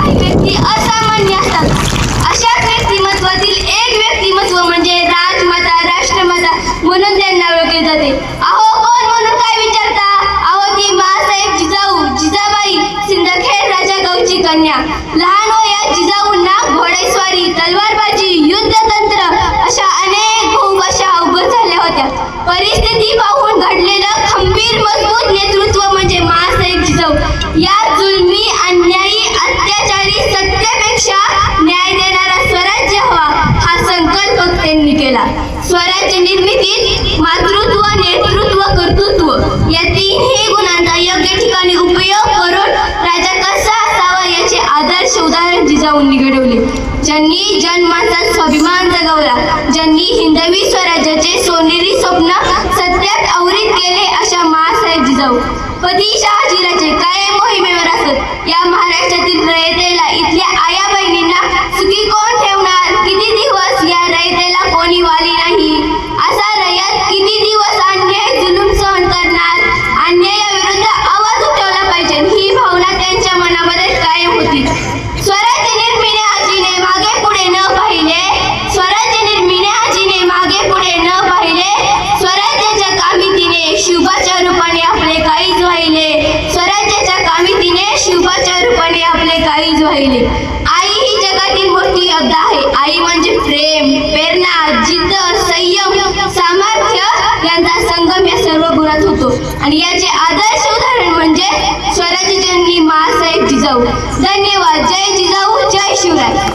काही व्यक्ती असामान्य असतात. अशाच व्यक्तिमत्वातील एक व्यक्तिमत्व म्हणजे राजमाता, राष्ट्रमाता म्हणून त्यांना ओळखले जाते. अहो कोण म्हणून काय विचारता? अहो ती माँसाहेब जिजाऊ, जिजाबाई, सिंदखेड राजा गावची कन्या. लहान वयात जिजाऊंना घोडेस्वारी, तलवारबाजी, युद्धतंत्र अशा अनेक खूप अशा अवगत झाल्या होत्या. परिस्थिती पाहून घडलेलं खंबीर मजबूत नेतृत्व म्हणजे माँसाहेब जिजाऊ. या जुलमी, अन्यायी, अत्याचारी सत्तेपेक्षा न्याय देणारा स्वराज्य हवा हा संकल्प त्यांनी केला. स्वराज्य निर्मितीत मातृत्व, नेतृत्व, कर्तृत्व या तीनही गुणांचा योग्य ठिकाणी उपयोग करून राजा कसा असावा याचे आदर्श उदाहरण जिजाऊंनी घडवले. ज्यांनी जनमानसात स्वाभिमान जगवला, ज्यांनी हिंदवी स्वराज्याचे सोनेरी स्वप्न सत्यात आवरीत केले अशा माँसाहेब जिजाऊ. पती शहाजीराजे कायम मोहिमेवर असत. या महाराष्ट्रातील रयतेला, इथल्या आया बहिणींना सुखी कोण ठेवणार? किती दिवस या रयतेला कोणी वाली नाही? असा रयत किती दिवस अन्याय जुलूम सहन करणार? अन्यायाविरुद्ध आवाज उठवला पाहिजे ही भावना त्यांच्या मनामध्ये कायम होती. स्वराज्य निर्मिण्याजीने मागे पुढे न पाहिले, स्वराज्य निर्मिण्याजीने मागे पुढे न पाहिले, स्वराज्याच्या कामी तिने शिवबाच्या रूपाने आपले काहीच वाहिले, स्वराज्याच्या कामी तिने शिवबाच्या रूपाने आपले काहीच वाहिले. आई ही जगातील मोठी योद्धा आहे. आई म्हणजे प्रेम, प्रेरणा, जिद्द, संयम, सामर्थ्य यांचा संगम या सर्व गुणात होतो आणि याचे आदर्श उदाहरण म्हणजे स्वराज्य जननी माँसाहेब जिजाऊ. धन्यवाद. जय जिजाऊ, जय शिवराय.